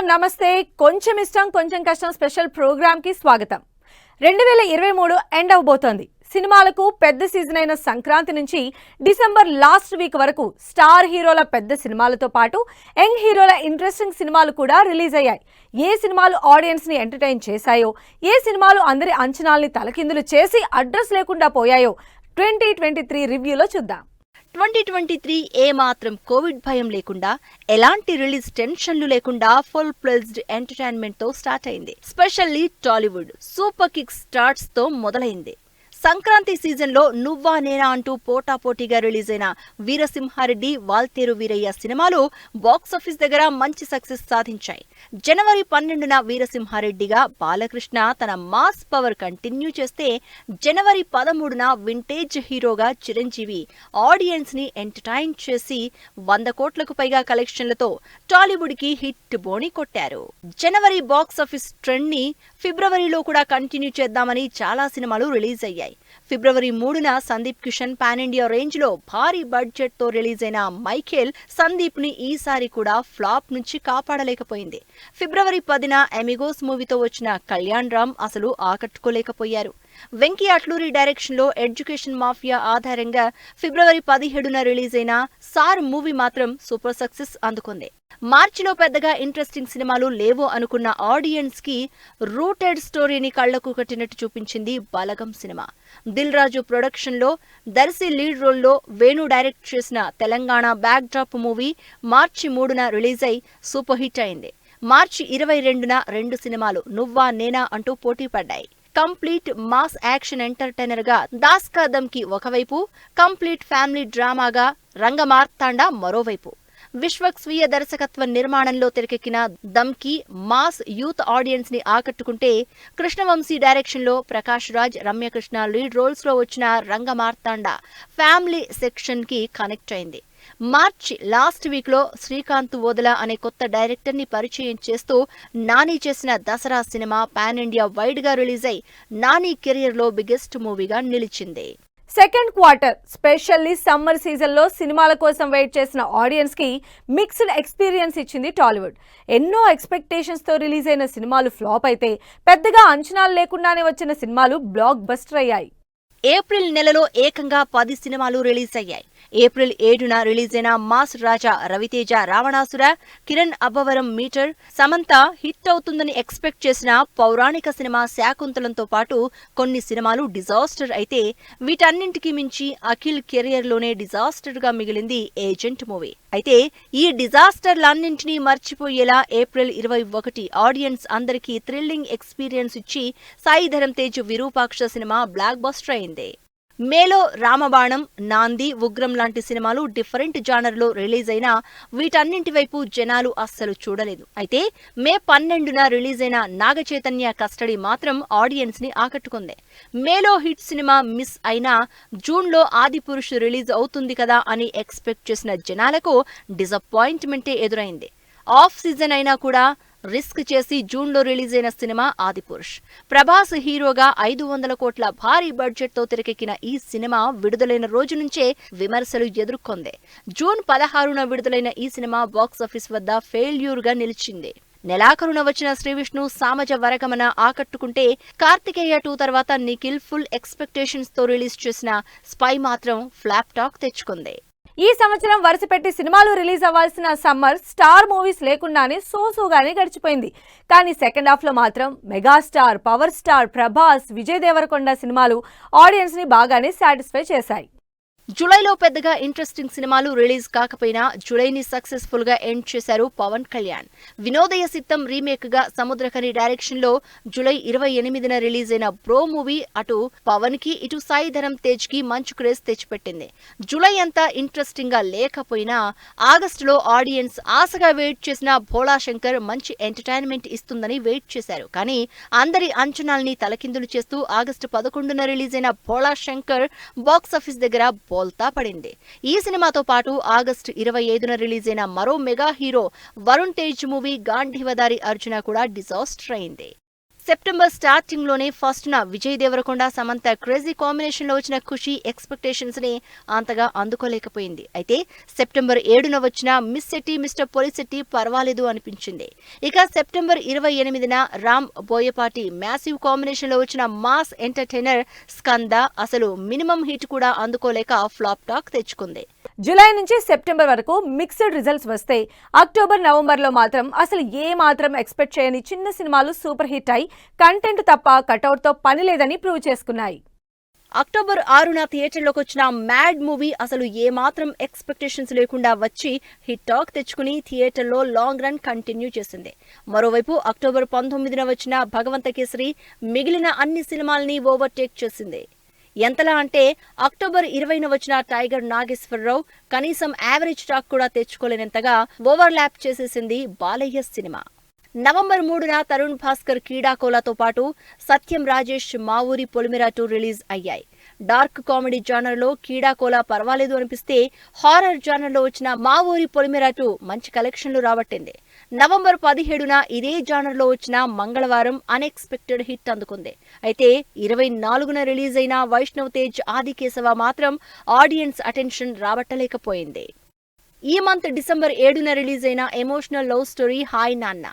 నమస్తే. కొంచెం ఇష్టం కొంచెం కష్టం స్పెషల్ ప్రోగ్రామ్ కి స్వాగతం. 2023 ఎండ్ అవబోతోంది. సినిమాలకు పెద్ద సీజన్ అయిన సంక్రాంతి నుంచి డిసెంబర్ లాస్ట్ వీక్ వరకు స్టార్ హీరోల పెద్ద సినిమాలతో పాటు యంగ్ హీరోల ఇంట్రెస్టింగ్ సినిమాలు కూడా రిలీజ్ అయ్యాయి. ఏ సినిమాలు ఆడియన్స్ ని ఎంటర్టైన్ చేశాయో, ఏ సినిమాలు అందరి అంచనాల్ని తలకిందులు చేసి అడ్రస్ లేకుండా పోయాయో 2023 రివ్యూలో చూద్దాం. 2023 ఏమాత్రం కోవిడ్ భయం లేకుండా, ఎలాంటి రిలీజ్ టెన్షన్లు లేకుండా ఫుల్ ప్లెజ్డ్ ఎంటర్టైన్మెంట్ తో స్టార్ట్ అయింది. Specially Tollywood super kick starts తో మొదలైంది. సంక్రాంతి సీజన్ లో నువ్వా నేనా అంటూ పోటాపోటీగా రిలీజ్ అయిన వీరసింహారెడ్డి, వాల్తేరు వీరయ్య సినిమాలు బాక్సాఫీస్ దగ్గర మంచి సక్సెస్ సాధించాయి. జనవరి 12న వీరసింహారెడ్డిగా బాలకృష్ణ తన మాస్ పవర్ కంటిన్యూ చేస్తే, జనవరి 13న వింటేజ్ హీరోగా చిరంజీవి ఆడియన్స్ ని ఎంటర్టైన్ చేసి 100 కోట్లకు పైగా కలెక్షన్లతో టాలీవుడ్ కి హిట్ బోని కొట్టారు. జనవరి బాక్సాఫీస్ ట్రెండ్ ని ఫిబ్రవరిలో కూడా కంటిన్యూ చేద్దామని చాలా సినిమాలు రిలీజ్ అయ్యాయి. ఫిబ్రవరి 3న Sandeep Kishan pan India range లో భారీ బడ్జెట్ తో రిలీజ్ అయిన మైఖేల్ సందీప్ ని ఈసారి కూడా ఫ్లాప్ నుంచి కాపాడలేకపోయింది. ఫిబ్రవరి 10న ఎమిగోస్ మూవీతో వచ్చిన కళ్యాణ్ రామ్ అసలు ఆకట్టుకోలేకపోయారు. వెంకీ అట్లూరి డైరెక్షన్ లో ఎడ్యుకేషన్ మాఫియా ఆధారంగా ఫిబ్రవరి 17న రిలీజ్ అయిన సార్ మూవీ మాత్రం సూపర్ సక్సెస్ అందుకుంది. మార్చిలో పెద్దగా ఇంట్రెస్టింగ్ సినిమాలు లేవు అనుకున్న ఆడియన్స్ కి రూటెడ్ స్టోరీని కళ్లకు కట్టినట్టు చూపించింది బలగం సినిమా. దిల్ రాజు ప్రొడక్షన్ లో దర్శి లీడ్ రోల్ లో వేణు డైరెక్ట్ చేసిన తెలంగాణ బ్యాక్ డ్రాప్ మూవీ మార్చి 3న రిలీజ్ అయి సూపర్ హిట్ అయింది. మార్చి 22న 2 సినిమాలు నువ్వా నేనా అంటూ పోటీ పడ్డాయి. కంప్లీట్ మాస్ యాక్షన్ ఎంటర్టైనర్ గా దాస్ కా దమ్కి ఒకవైపు, కంప్లీట్ ఫ్యామిలీ డ్రామాగా రంగమార్తాండ మరోవైపు. విశ్వక్ స్వీయ దర్శకత్వ నిర్మాణంలో తెరకెక్కిన దమ్కి మాస్ యూత్ ఆడియన్స్ ని ఆకట్టుకుంటే, కృష్ణవంశీ డైరెక్షన్ లో ప్రకాష్ రాజ్, రమ్యకృష్ణ లీడ్ రోల్స్ లో వచ్చిన రంగమార్తాండ ఫ్యామిలీ సెక్షన్ కి కనెక్ట్ అయింది. మార్చి లాస్ట్ వీక్ లో శ్రీకాంత్ వోదల అనే కొత్త డైరెక్టర్ ని పరిచయం చేస్తూ నాని చేసిన Dasara cinema pan India wide గా రిలీజ్ అయి నాని కెరియర్ లో బిగ్గెస్ట్ మూవీగా నిలిచింది. Second quarter specially summer season లో సినిమాల కోసం వెయిట్ చేసిన ఆడియన్స్ కి మిక్స్డ్ ఎక్స్పీరియన్స్ ఇచ్చింది టాలీవుడ్. ఎన్నో ఎక్స్పెక్టేషన్స్ తో రిలీజ్ అయిన సినిమాలు ఫ్లాప్ అయితే, పెద్దగా అంచనాలు లేకుండానే వచ్చిన సినిమాలు బ్లాక్ బస్టర్ అయ్యాయి. ఏప్రిల్ నెలలో ఏకంగా 10 సినిమాలు రిలీజ్ అయ్యాయి. ఏప్రిల్ 7న రిలీజ్ అయిన మాస్ రాజా, రవితేజ రావణాసుర, కిరణ్ అబ్బవరం మీటర్, సమంత హిట్ అవుతుందని ఎక్స్పెక్ట్ చేసిన పౌరాణిక సినిమా శాకుంతలంతో పాటు కొన్ని సినిమాలు డిజాస్టర్ అయితే, వీటన్నింటికి మించి అఖిల్ కెరియర్ లోనే డిజాస్టర్ గా మిగిలింది ఏజెంట్ మూవీ. అయితే ఈ డిజాస్టర్లన్నింటినీ మర్చిపోయేలా ఏప్రిల్ 21 ఆడియన్స్ అందరికీ థ్రిల్లింగ్ ఎక్స్పీరియన్స్ ఇచ్చి Sai Dharam Tej Virupaksha cinema blockbuster అయింది. మేలో రామబాణం, నాంది, ఉగ్రం లాంటి సినిమాలు డిఫరెంట్ జానర్ లో రిలీజ్ అయినా వీటన్నింటి వైపు జనాలు అస్సలు చూడలేదు. అయితే మే 12న రిలీజ్ అయిన నాగచైతన్య కస్టడీ మాత్రం ఆడియన్స్ ని ఆకట్టుకుంది. మేలో హిట్ సినిమా మిస్ అయినా జూన్ లో ఆదిపురుష్ రిలీజ్ అవుతుంది కదా అని ఎక్స్పెక్ట్ చేసిన జనాలకు డిసప్పాయింట్మెంటే ఎదురైంది. ఆఫ్ సీజన్ అయినా కూడా రిస్క్ చేసి జూన్ లో రిలీజ్ అయిన సినిమా ఆదిపురుష్. ప్రభాస్ హీరోగా 500 కోట్ల భారీ బడ్జెట్ తో తెరకెక్కిన ఈ సినిమా విడుదలైన రోజు నుంచే విమర్శలు ఎదుర్కొంది. జూన్ 16న విడుదలైన ఈ సినిమా బాక్సాఫీస్ వద్ద ఫెయిల్యూర్ గా నిలిచింది. నెలాఖరున వచ్చిన శ్రీవిష్ణు సామజ వరగమన ఆకట్టుకుంటే, కార్తికేయ 2 తర్వాత నిఖిల్ ఫుల్ ఎక్స్పెక్టేషన్స్ తో రిలీజ్ చేసిన స్పై మాత్రం ఫ్లాప్ టాక్ తెచ్చుకుంది. ఈ సంవత్సరం వరుసపెట్టి సినిమాలు రిలీజ్ అవ్వాల్సిన సమ్మర్ స్టార్ మూవీస్ లేకుండానే సోసోగానే గడిచిపోయింది. కానీ సెకండ్ హాఫ్ లో మాత్రం megastar, power star Prabhas, Vijay Devarakonda సినిమాలు ఆడియన్స్ ని బాగానే సాటిస్ఫై చేశాయి. జూలైలో పెద్దగా ఇంట్రెస్టింగ్ సినిమాలు రిలీజ్ కాకపోయినా జూలైని సక్సెస్ఫుల్ గా ఎండ్ చేశారు పవన్ కళ్యాణ్. వినోదయ సిద్ధం రీమేక్ గా సముద్రకని డైరెక్షన్ లో జూలై 28న రిలీజ్ అయిన బ్రో మూవీ అటు పవన్ కి ఇటు సాయిధరం తేజ్ కి మంచి క్రేజ్ తెచ్చిపెట్టింది. జూలై అంతా ఇంట్రెస్టింగ్ గా లేకపోయినా ఆగస్టులో ఆడియన్స్ ఆశగా వెయిట్ చేసిన భోళా శంకర్ మంచి ఎంటర్టైన్మెంట్ ఇస్తుందని వెయిట్ చేశారు. కానీ అందరి అంచనాల్ని తలకిందులు చేస్తూ ఆగస్టు 11న రిలీజ్ అయిన భోళా శంకర్ బాక్సాఫీస్ దగ్గర బోల్తా పడింది. ఈ సినిమాతో పాటు ఆగస్టు 25న రిలీజ్ అయిన మరో mega hero Varun Tej movie Gandeevadhari Arjuna కూడా డిజాస్టర్ అయింది. సెప్టెంబర్ స్టార్టింగ్ లోనే ఫస్ట్ న విజయ్ దేవరకొండ సమంత క్రేజీ కాంబినేషన్ లో వచ్చిన ఖుషి ఎక్స్పెక్టేషన్స్ ని అంతగా అందుకోలేకపోయింది. అయితే సెప్టెంబర్ 7న వచ్చిన మిస్ శెట్టి మిస్టర్ పోలిశెట్టి పర్వాలేదు అనిపించింది. ఇక సెప్టెంబర్ 28న రామ్ బోయపాటి మ్యాసివ్ కాంబినేషన్ లో వచ్చిన మాస్ ఎంటర్టైనర్ స్కంద అసలు మినిమం హిట్ కూడా అందుకోలేక ఫ్లాప్ టాక్ తెచ్చుకుంది. జూలై నుంచి సెప్టెంబర్ వరకు మిక్స్డ్ రిజల్ట్స్ వస్తే అక్టోబర్ నవంబర్లో మాత్రం అసలు ఏ మాత్రం ఎక్స్పెక్ట్ చేయని చిన్న సినిమాలు సూపర్ హిట్ అయి కంటెంట్ తప్ప కటౌట్తో పని లేదని ప్రూవ్ చేసుకున్నాయి. అక్టోబర్ 6న థియేటర్లోకి వచ్చిన మ్యాడ్ మూవీ అసలు ఏమాత్రం ఎక్స్పెక్టేషన్స్ లేకుండా వచ్చి హిట్ టాక్ తెచ్చుకుని థియేటర్లో లాంగ్ రన్ కంటిన్యూ చేసింది. మరోవైపు అక్టోబర్ 19న వచ్చిన భగవంత కేసరి మిగిలిన అన్ని సినిమాల్ని ఓవర్టేక్ చేసింది. ఎంతలా అంటే అక్టోబర్ 20న వచ్చిన టైగర్ నాగేశ్వరరావు కనీసం యావరేజ్ టాక్ కూడా తెచ్చుకోలేనంతగా ఓవర్లాప్ చేసేసింది బాలయ్య సినిమా. నవంబర్ 3న తరుణ్ భాస్కర్ కీడాకోలాతో పాటు సత్యం రాజేష్ మా ఊరి పొలిమేర 2 రిలీజ్ అయ్యాయి. డార్క్ కామెడీ జానర్లో కీడాకోలా పర్వాలేదు అనిపిస్తే హారర్ జానర్లో వచ్చిన మా ఊరి పొలిమేర 2 మంచి కలెక్షన్లు రాబట్టింది. నవంబర్ 17న ఇదే జానర్లో వచ్చిన మంగళవారం అన్ఎక్స్పెక్టెడ్ హిట్ అందుకుంది. అయితే 24న రిలీజ్ అయిన వైష్ణవ్ తేజ్ ఆదికేశవ మాత్రం ఆడియన్స్ అటెన్షన్ రాబట్టలేకపోయింది. ఈ మంత్ డిసెంబర్ 7న రిలీజ్ అయిన emotional love story hi Nanna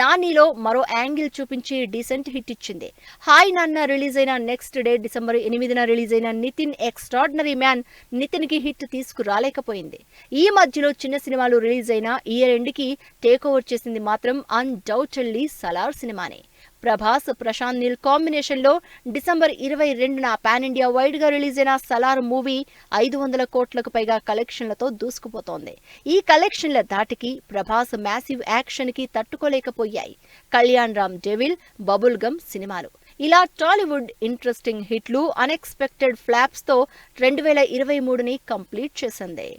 నానిలో మరో యాంగిల్ చూపించి డీసెంట్ హిట్ ఇచ్చింది. హాయ్ నాన్న రిలీజ్ అయిన నెక్స్ట్ డే డిసెంబర్ 8న రిలీజ్ అయిన నితిన్ ఎక్స్ట్రాడినరీ మ్యాన్ నితిన్ కి హిట్ తీసుకురాలేకపోయింది. ఈ మధ్యలో చిన్న సినిమాలు రిలీజ్ అయిన ఇయర్ ఎండ్ కి టేక్ ఓవర్ చేసింది మాత్రం అన్డౌటెడ్లీ సలార్ సినిమానే. ప్రభాస్ ప్రశాంత్ నీల్ కాంబినేషన్ లో డిసెంబర్ 22న పాన్ ఇండియా వైడ్ గా రిలీజ్ అయిన సలార్ మూవీ 500 కోట్లకు పైగా కలెక్షన్లతో దూసుకుపోతోంది. ఈ కలెక్షన్ల ధాటికి ప్రభాస్ మ్యాసివ్ యాక్షన్ కి తట్టుకోలేకపోయాయి Kalyan Ram devil, bubble gum సినిమాలు. ఇలా టాలీవుడ్ ఇంట్రెస్టింగ్ హిట్లు అన్ఎక్స్పెక్టెడ్ ఫ్లాప్స్ తో 2023ని కంప్లీట్ చేసింది.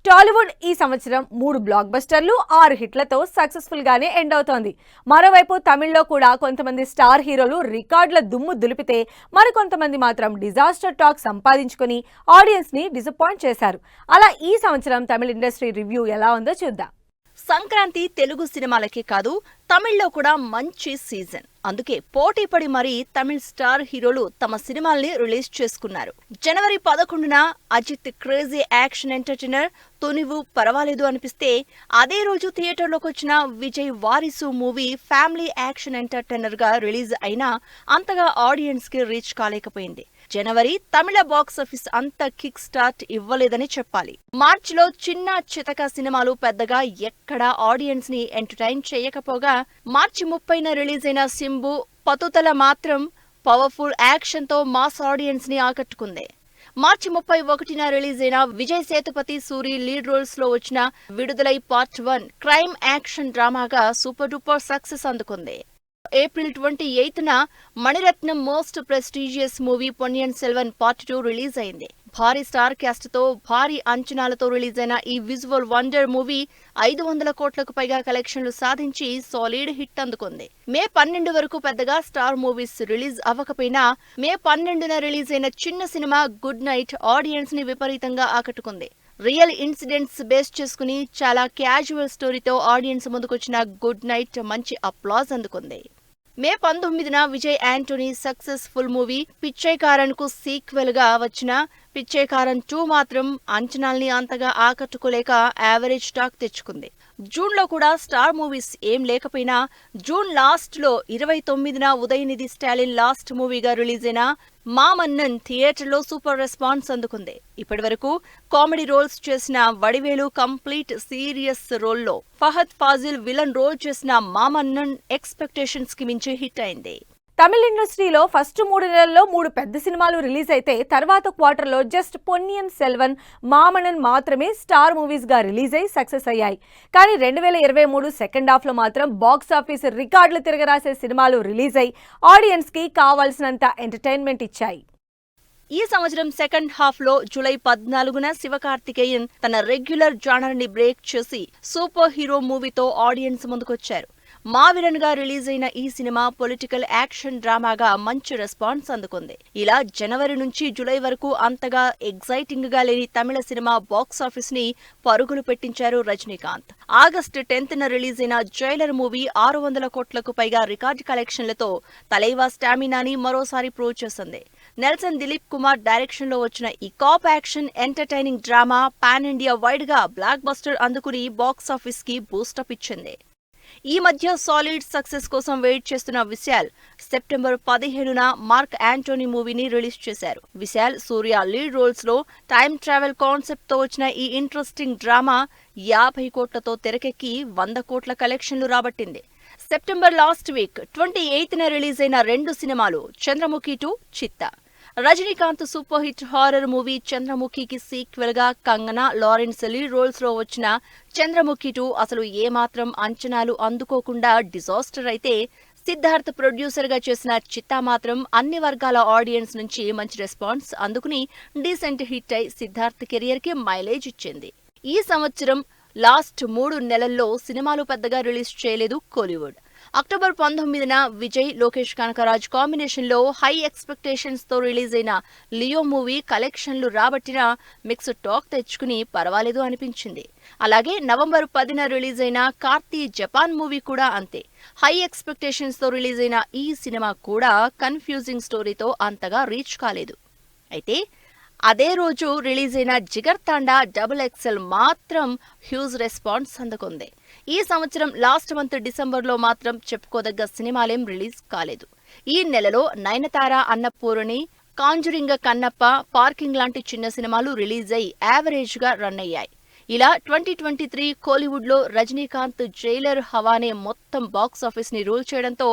టాలీవుడ్ ఈ సంవత్సరం 3 బ్లాక్ బస్టర్లు 6 హిట్లతో సక్సెస్ఫుల్ గానే ఎండ్ అవుతోంది. మరోవైపు తమిళ్లో కూడా కొంతమంది స్టార్ హీరోలు రికార్డుల దుమ్ము దులిపితే మరికొంతమంది మాత్రం డిజాస్టర్ టాక్ సంపాదించుకుని ఆడియన్స్ ని డిసప్పాయింట్ చేశారు. అలా ఈ సంవత్సరం తమిళ ఇండస్ట్రీ రివ్యూ ఎలా ఉందో చూద్దాం. సంక్రాంతి తెలుగు సినిమాలకే కాదు తమిళ్లో కూడా మంచి సీజన్. అందుకే పోటీపడి మరీ తమిళ్ స్టార్ హీరోలు తమ సినిమాల్ని రిలీజ్ చేసుకున్నారు. జనవరి 11న Ajith crazy action entertainer Thunivu పర్వాలేదు అనిపిస్తే అదే రోజు థియేటర్లోకి వచ్చిన Vijay Varisu movie family action entertainer గా రిలీజ్ అయినా అంతగా ఆడియన్స్ కి రీచ్ కాలేకపోయింది. జనవరి తమిళ బాక్సాఫీస్ అంత కిక్ స్టార్ట్ ఇవ్వలేదని చెప్పాలి. మార్చిలో చిన్న చితక సినిమాలు పెద్దగా ఎక్కడా ఆడియన్స్ ని ఎంటర్టైన్ చేయకపోగా మార్చి 30న రిలీజ్ అయిన సింబు పతుతల మాత్రం పవర్ఫుల్ యాక్షన్ తో మాస్ ఆడియన్స్ ని ఆకట్టుకుంది. మార్చి 31న రిలీజ్ అయిన విజయ్ సేతుపతి సూరి లీడ్ రోల్స్ లో వచ్చిన విడుదలై పార్ట్ 1 క్రైమ్ యాక్షన్ డ్రామాగా సూపర్ డూపర్ సక్సెస్ అందుకుంది. ఏప్రిల్ 28న Mani Ratnam most prestigious movie Ponniyin Selvan part 2 release అయింది. భారీ స్టార్ క్యాస్ట్ తో భారీ అంచనాలతో రిలీజ్ అయిన ఈ విజువల్ వండర్ మూవీ 500 కోట్లకు పైగా కలెక్షన్లు సాధించి సాలిడ్ హిట్ అందుకుంది. మే 12 వరకు పెద్దగా స్టార్ మూవీస్ రిలీజ్ అవ్వకపోయినా మే 12న రిలీజ్ అయిన చిన్న సినిమా గుడ్ నైట్ ఆడియన్స్ ని విపరీతంగా ఆకట్టుకుంది. రియల్ ఇన్సిడెంట్స్ బేస్ చేసుకుని చాలా క్యాజువల్ స్టోరీతో ఆడియన్స్ ముందుకొచ్చిన గుడ్ నైట్ మంచి అప్లాజ్ అందుకుంది. మే 19న Vijay Anthony successful movie Pichaikkaran కు సీక్వెల్ గా వచ్చిన పిచ్చైకారన్ 2 మాత్రం అంచనాల్ని అంతగా ఆకట్టుకోలేక యావరేజ్ టాక్ తెచ్చుకుంది. జూన్ లో కూడా స్టార్ మూవీస్ ఏం లేకపోయినా జూన్ లాస్ట్ లో 29న ఉదయనిధి స్టాలిన్ లాస్ట్ మూవీగా రిలీజ్ అయిన మామన్నన్ థియేటర్లో సూపర్ రెస్పాన్స్ అందుకుంది. ఇప్పటి వరకు కామెడీ రోల్స్ చేసిన వడివేలు కంప్లీట్ సీరియస్ రోల్లో, ఫహద్ ఫాజిల్ విలన్ రోల్ చేసిన మామన్నన్ ఎక్స్పెక్టేషన్స్ కి మించి హిట్ అయింది. తమిళ ఇండస్ట్రీలో ఫస్ట్ 3 నెలల్లో 3 పెద్ద సినిమాలు రిలీజ్ అయితే తర్వాత క్వార్టర్లో జస్ట్ పొన్నియిన్ సెల్వన్, మామన్నన్ మాత్రమే స్టార్ మూవీస్ గా రిలీజ్ అయి సక్సెస్ అయ్యాయి. కానీ 2023 సెకండ్ హాఫ్ లో మాత్రం బాక్స్ ఆఫీస్ రికార్డులు తిరగరాసే సినిమాలు రిలీజ్ అయి ఆడియన్స్ కి కావాల్సినంత ఎంటర్టైన్మెంట్ ఇచ్చాయి. ఈ సంవత్సరం సెకండ్ హాఫ్ లో జూలై 14న శివకార్తికేయన్ తన రెగ్యులర్ జానర్ ని బ్రేక్ చేసి సూపర్ హీరో మూవీతో ఆడియన్స్ ముందుకొచ్చారు. మావిరన్ గా రిలీజ్ అయిన ఈ సినిమా పొలిటికల్ యాక్షన్ డ్రామాగా మంచి రెస్పాన్స్ అందుకుంది. ఇలా జనవరి నుంచి జూలై వరకు అంతగా ఎగ్జైటింగ్ గా లేని తమిళ సినిమా బాక్స్ ఆఫీస్ ని పరుగులు పెట్టించారు రజనీకాంత్. ఆగస్టు 10న రిలీజ్ అయిన జైలర్ మూవీ 600 కోట్లకు పైగా రికార్డు కలెక్షన్లతో తలైవా స్టామినాని మరోసారి ప్రూవ్ చేసింది. నెల్సన్ దిలీప్ కుమార్ డైరెక్షన్ లో వచ్చిన ఈ cop action entertaining drama pan India wide గా బ్లాక్ బస్టర్ అందుకుని బాక్స్ ఆఫీస్ కి బూస్టప్ ఇచ్చింది. ఈ మధ్య సాలిడ్ సక్సెస్ కోసం వెయిట్ చేస్తున్న విశాల్ సెప్టెంబర్ 17న మార్క్ యాంటోనీ మూవీని రిలీజ్ చేశారు. విశాల్, సూర్య లీడ్ రోల్స్ లో టైమ్ ట్రావెల్ కాన్సెప్ట్ తో వచ్చిన ఈ ఇంట్రెస్టింగ్ డ్రామా 50 కోట్లతో తెరకెక్కి 100 కోట్ల కలెక్షన్లు రాబట్టింది. సెప్టెంబర్ లాస్ట్ వీక్ 28న రిలీజ్ అయిన 2 సినిమాలు Chandramukhi 2, Chithha. Rajinikanth super hit horror movie చంద్రముఖికి సీక్వెల్ గా కంగనా, లారెన్స్ లీడ్ రోల్స్ లో వచ్చిన చంద్రముఖి 2 అసలు ఏమాత్రం అంచనాలు అందుకోకుండా డిజాస్టర్ అయితే, సిద్ధార్థ్ ప్రొడ్యూసర్ గా చేసిన చిత్తా మాత్రం అన్ని వర్గాల ఆడియన్స్ నుంచి మంచి రెస్పాన్స్ అందుకుని డీసెంట్ హిట్ అయి సిద్ధార్థ్ కెరియర్ కి మైలేజ్ ఇచ్చింది. ఈ సంవత్సరం లాస్ట్ 3 నెలల్లో సినిమాలు పెద్దగా రిలీజ్ చేయలేదు కోలీవుడ్. అక్టోబర్ 19న విజయ్, లోకేష్ కనకరాజ్ కాంబినేషన్ లో హై ఎక్స్పెక్టేషన్స్ తో రిలీజ్ అయిన లియో మూవీ కలెక్షన్లు రాబట్టినా మిక్స్డ్ టాక్ తెచ్చుకుని పర్వాలేదు అనిపించింది. అలాగే నవంబర్ 10న రిలీజ్ అయిన కార్తీ జపాన్ మూవీ కూడా అంతే. హై ఎక్స్పెక్టేషన్స్ తో రిలీజ్ అయిన ఈ సినిమా కూడా కన్ఫ్యూజింగ్ స్టోరీతో అంతగా రీచ్ కాలేదు. అయితే అదే రోజు రిలీజ్ అయిన జిగర్ తాండా XXL మాత్రం హ్యూజ్ రెస్పాన్స్ అందుకుంది. ఈ సంవత్సరం లాస్ట్ మంత్ డిసెంబర్లో మాత్రం చెప్పుకోదగ్గ సినిమాలేం రిలీజ్ కాలేదు. ఈ నెలలో నయనతార, అన్నపూర్ణి, కాంజురింగ కన్నప్ప, పార్కింగ్ లాంటి చిన్న సినిమాలు రిలీజ్ అయి యావరేజ్ గా రన్ అయ్యాయి. ఇలా 2023 కోలీవుడ్ లో రజనీకాంత్ జైలర్ హవానే మొత్తం బాక్స్ ఆఫీస్ ని రూల్ చేయడంతో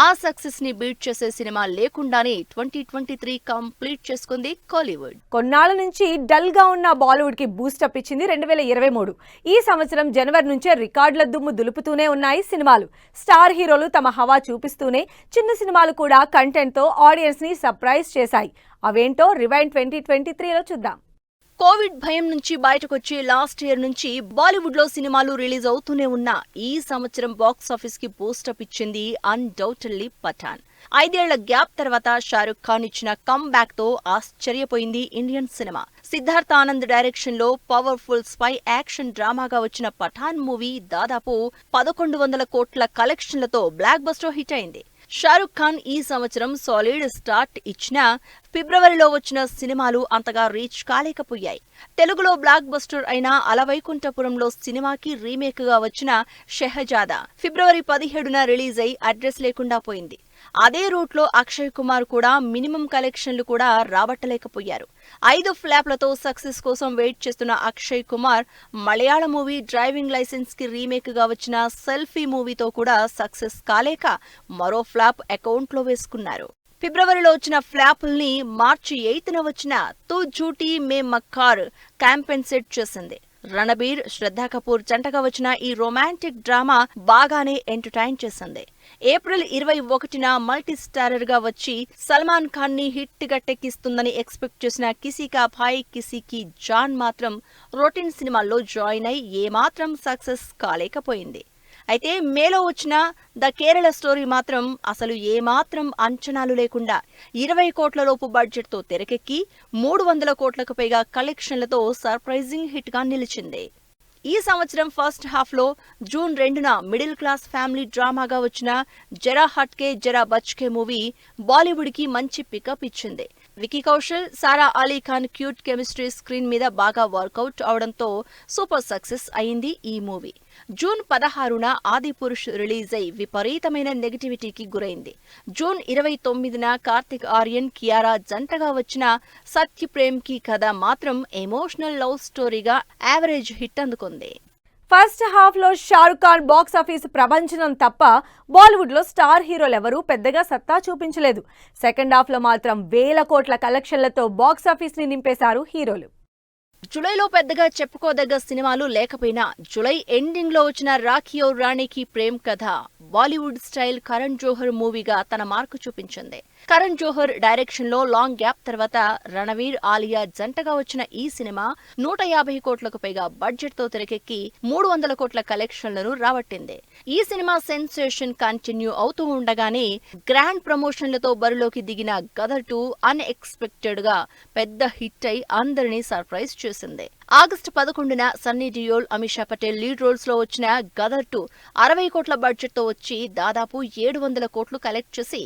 ఆ సక్సెస్ ని బీట్ చేసే సినిమా లేకుండానే 2023 కంప్లీట్ చేసుకుంది కోలీవుడ్. కొన్నాళ్ల నుంచి డల్ గా ఉన్న బాలీవుడ్ కి బూస్టప్ ఇచ్చింది 2023. ఈ సంవత్సరం జనవరి నుంచే రికార్డుల దుమ్ము దులుపుతూనే ఉన్నాయి సినిమాలు. స్టార్ హీరోలు తమ హవా చూపిస్తూనే చిన్న సినిమాలు కూడా కంటెంట్ తో ఆడియన్స్ ని సర్ప్రైజ్ చేశాయి. అవేంటో రివైండ్ 2023లో చూద్దాం. కోవిడ్ భయం నుంచి బయటకొచ్చి లాస్ట్ ఇయర్ నుంచి బాలీవుడ్ లో సినిమాలు రిలీజ్ అవుతూనే ఉన్నా ఈ సంవత్సరం బాక్స్ ఆఫీస్ కి బూస్టప్ ఇచ్చింది అన్డౌటెడ్లీ పఠాన్. 5 ఏళ్ల గ్యాప్ తర్వాత షారుఖ్ ఖాన్ ఇచ్చిన కమ్ బ్యాక్ తో ఆశ్చర్యపోయింది Indian cinema. Siddharth Anand direction లో పవర్ఫుల్ స్పై యాక్షన్ డ్రామాగా వచ్చిన పఠాన్ మూవీ దాదాపు 1100 కోట్ల కలెక్షన్లతో బ్లాక్ బస్టర్ హిట్ అయింది. షారుఖ్ ఖాన్ ఈ సంవత్సరం సాలిడ్ స్టార్ట్ ఇచ్చినా ఫిబ్రవరిలో వచ్చిన సినిమాలు అంతగా రీచ్ కాలేకపోయాయి. తెలుగులో బ్లాక్ బస్టర్ అయిన అలవైకుంఠపురంలో సినిమాకి రీమేక్ గా వచ్చిన షెహజాదా ఫిబ్రవరి 17న రిలీజ్ అయి అడ్రస్ లేకుండా పోయింది. అదే రూట్ లో అక్షయ్ కుమార్ కూడా మినిమం కలెక్షన్లు కూడా రాబట్టలేకపోయారు. 5 ఫ్లాప్లతో సక్సెస్ కోసం వెయిట్ చేస్తున్న అక్షయ్ కుమార్ మలయాళ మూవీ డ్రైవింగ్ లైసెన్స్ కి రీమేక్ గా వచ్చిన సెల్ఫీ మూవీతో కూడా సక్సెస్ కాలేక మరో ఫ్లాప్ అకౌంట్ లో వేసుకున్నారు. ఫిబ్రవరిలో వచ్చిన ఫ్లాపుల్ని మార్చి 8న వచ్చిన తూ జూటీ మే మక్కార్ కాంపెన్సేట్ చేసింది. రణబీర్, శ్రద్ధా కపూర్ జంటగా వచ్చిన ఈ రొమాంటిక్ డ్రామా బాగానే ఎంటర్టైన్ చేసింది. ఏప్రిల్ 21న మల్టీ స్టారర్ గా వచ్చి సల్మాన్ ఖాన్ ని హిట్ గట్టెక్కిస్తుందని ఎక్స్పెక్ట్ చేసిన కిసీ కా భాయ్ కిసీ కి జాన్ మాత్రం రొటీన్ సినిమాల్లో జాయిన్ అయి ఏమాత్రం సక్సెస్ కాలేకపోయింది. అయితే మేలో వచ్చిన ద కేరళ స్టోరీ మాత్రం అసలు ఏమాత్రం అంచనాలు లేకుండా 20 కోట్ల లోపు బడ్జెట్ తో తెరకెక్కి 300 కోట్లకు పైగా కలెక్షన్లతో సర్ప్రైజింగ్ హిట్ గా నిలిచింది. ఈ సంవత్సరం ఫస్ట్ హాఫ్ లో జూన్ 2న మిడిల్ క్లాస్ ఫ్యామిలీ డ్రామాగా వచ్చిన జరా హట్కే జరా బచ్కే మూవీ బాలీవుడ్ కి మంచి పికప్ ఇచ్చింది. Vicky Kaushal, Sara Ali Khan cute chemistry screen మీద బాగా వర్కౌట్ అవడంతో సూపర్ సక్సెస్ అయింది ఈ మూవీ. జూన్ 16న ఆదిపురుష్ రిలీజ్ అయి విపరీతమైన నెగటివిటీకి గురైంది. జూన్ 29న కార్తిక్ ఆర్యన్, కియారా జంటగా వచ్చిన సత్య ప్రేమ్ కి కథ మాత్రం ఎమోషనల్ లవ్ స్టోరీగా యావరేజ్ హిట్ అందుకుంది. ఫస్ట్ హాఫ్ లో షారుఖ్ ఖాన్ బాక్స్ ఆఫీస్ ప్రపంచం తప్ప బాలీవుడ్ లో స్టార్ హీరోలు ఎవరూ పెద్దగా సత్తా చూపించలేదు. సెకండ్ హాఫ్ లో మాత్రం వేల కోట్ల కలెక్షన్లతో బాక్స్ ఆఫీస్ ని నింపేశారు హీరోలు. జూలైలో పెద్దగా చెప్పుకోదగ్గ సినిమాలు లేకపోయినా జూలై ఎండింగ్ లో వచ్చిన రాఖీ ఔర్ రాణికి ప్రేమ్ కథ బాలీవుడ్ స్టైల్ కరణ్ జోహర్ మూవీగా తన మార్కు చూపించింది. కరణ్ జోహర్ డైరెక్షన్ లో లాంగ్ గ్యాప్ తర్వాత రణవీర్ ఆలియా జంటగా వచ్చిన ఈ సినిమా 150 కోట్లకు పైగా బడ్జెట్ తో తెరకెక్కి 300 కోట్ల కలెక్షన్లను రాబట్టింది. ఈ సినిమా సెన్సేషన్ కంటిన్యూ అవుతూ ఉండగానే గ్రాండ్ ప్రమోషన్లతో బరిలోకి దిగిన గదర్ 2 అన్ఎక్స్పెక్టెడ్ గా పెద్ద హిట్ అయి అందరినీ సర్ప్రైజ్ చేసింది. ఆగస్టు 11న సన్నీ డియోల్, అమిషా పటేల్ లీడ్ రోల్స్ లో వచ్చిన గదర్ 2 60 కోట్ల బడ్జెట్ తో వచ్చి దాదాపు 700 కోట్లు కలెక్ట్ చేసి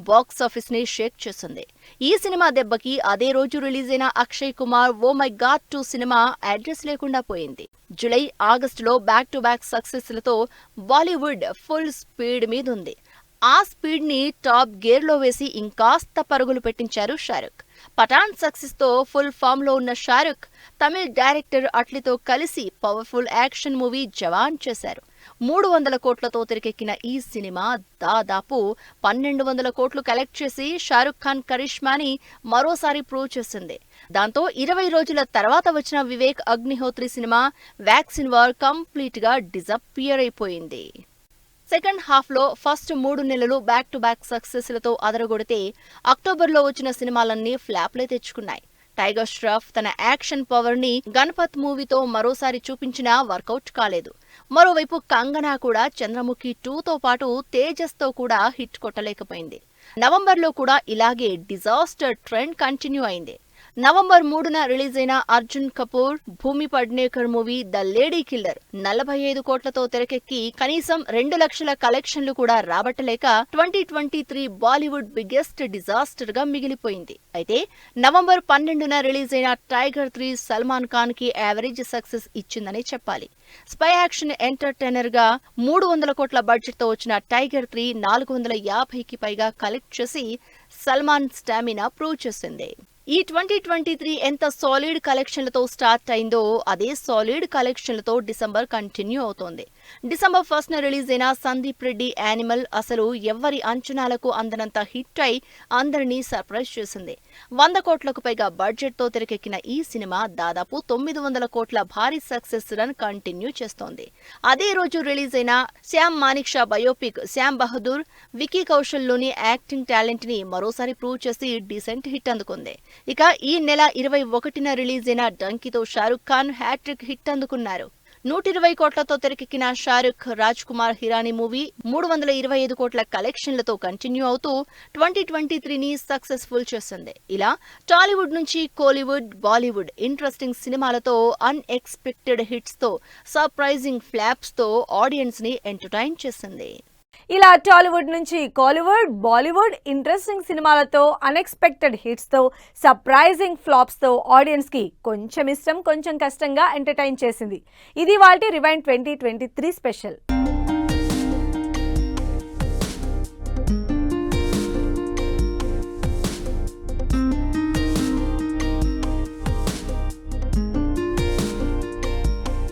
బాక్స్ ఆఫీస్ ని షేక్ చేసింది. ఈ సినిమా దెబ్బకి అదే రోజు రిలీజ్ అయిన Akshay Kumar oh my God 2 cinema address లేకుండా పోయింది. జూలై, ఆగస్టులో బ్యాక్ టు బ్యాక్ సక్సెస్ లతో బాలీవుడ్ ఫుల్ స్పీడ్ మీదుంది. ఆ స్పీడ్ ని టాప్ గేర్ లో వేసి ఇంకాస్త పరుగులు పెట్టించారు షారుఖ్. పఠాన్ సక్సెస్ తో ఫుల్ ఫామ్ లో ఉన్న షారుఖ్ తమిళ్ డైరెక్టర్ అట్లీతో కలిసి పవర్ఫుల్ యాక్షన్ మూవీ జవాన్ చేశారు. 300 కోట్లతో తెరకెక్కిన ఈ సినిమా దాదాపు 1200 కోట్లు కలెక్ట్ చేసి షారుఖ్ ఖాన్ కరిష్మాని మరోసారి ప్రూవ్ చేసింది. దాంతో 20 రోజుల తర్వాత వచ్చిన Vivek Agnihotri cinema vaccine war complete గా డిజపియర్ అయిపోయింది. సెకండ్ హాఫ్ లో ఫస్ట్ 3 నెలలు బ్యాక్ టు బ్యాక్ సక్సెస్ లతో అదరగొడితే అక్టోబర్లో వచ్చిన సినిమాలన్నీ ఫ్లాప్లే తెచ్చుకున్నాయి. టైగర్ ష్రాఫ్ తన యాక్షన్ పవర్ ని గణపత్ మూవీతో మరోసారి చూపించినా వర్కౌట్ కాలేదు. మరోవైపు కంగనా కూడా చంద్రముఖి 2తో పాటు తేజస్ తో కూడా హిట్ కొట్టలేకపోయింది. నవంబర్లో కూడా ఇలాగే డిజాస్టర్ ట్రెండ్ కంటిన్యూ అయింది. నవంబర్ 3న రిలీజ్ అయిన అర్జున్ కపూర్, భూమి Pednekar movie the lady killer 45 కోట్లతో తెరకెక్కి కనీసం 2 లక్షల కలెక్షన్లు కూడా రాబట్టలేక 2023 బాలీవుడ్ బిగ్గెస్ట్ డిజాస్టర్ గా మిగిలిపోయింది. అయితే నవంబర్ 12న రిలీజ్ అయిన టైగర్ 3 సల్మాన్ ఖాన్ కి యావరేజ్ సక్సెస్ ఇచ్చిందని చెప్పాలి. స్పై యాక్షన్ ఎంటర్టైనర్ గా 300 కోట్ల బడ్జెట్ తో వచ్చిన టైగర్ 3 450కి పైగా కలెక్ట్ చేసి సల్మాన్ స్టామినా ప్రూవ్ చేసింది. ఈ 2023 ఎంత సాలిడ్ కలెక్షన్లతో స్టార్ట్ అయిందో అదే సాలిడ్ కలెక్షన్లతో డిసెంబర్ కంటిన్యూ అవుతోంది. డిసెంబర్ 1న రిలీజ్ అయిన సందీప్ రెడ్డి యానిమల్ అసలు ఎవ్వరి అంచనాలకు అందనంత హిట్ అయి అందరినీ సర్ప్రైజ్ చేసింది. 100 కోట్లకు పైగా బడ్జెట్ తో తెరకెక్కిన ఈ సినిమా దాదాపు 900 కోట్ల భారీ సక్సెస్ రన్ కంటిన్యూ చేస్తోంది. అదే రోజు రిలీజ్ అయిన శ్యామ్ మానిక్ షా బయోపిక్ శ్యామ్ బహదూర్, వికీ కౌశల్ లోని యాక్టింగ్ టాలెంట్ ని మరోసారి ప్రూవ్ చేసి డీసెంట్ హిట్ అందుకుంది. ఇక ఈ నెల 21న రిలీజ్ అయిన డంకీతో షారుఖ్ ఖాన్ హ్యాట్రిక్ హిట్ అందుకున్నారు. 120 కోట్లతో తెరకెక్కిన షారుఖ్ రాజ్ కుమార్ హిరానీ మూవీ 325 కోట్ల కలెక్షన్లతో కంటిన్యూ అవుతూ 2023ని సక్సెస్ఫుల్ చేసింది. ఇలా టాలీవుడ్ నుంచి కోలీవుడ్, బాలీవుడ్ ఇంట్రెస్టింగ్ సినిమాలతో అన్ఎక్స్పెక్టెడ్ హిట్స్ తో సర్ప్రైజింగ్ ఫ్లాప్స్ తో ఆడియన్స్ ని ఎంటర్టైన్ చేసింది. ఇలా టాలీవుడ్ నుంచి కాలీవుడ్, బాలీవుడ్ ఇంట్రెస్టింగ్ సినిమాలతో అన్ఎక్స్పెక్టెడ్ హిట్స్ తో సర్ప్రైజింగ్ ఫ్లాప్స్ తో ఆడియన్స్ కి కొంచెం ఇష్టం కొంచెం కష్టంగా ఎంటర్టైన్ చేసింది. ఇది వాల్టి రివైండ్ 2023 స్పెషల్.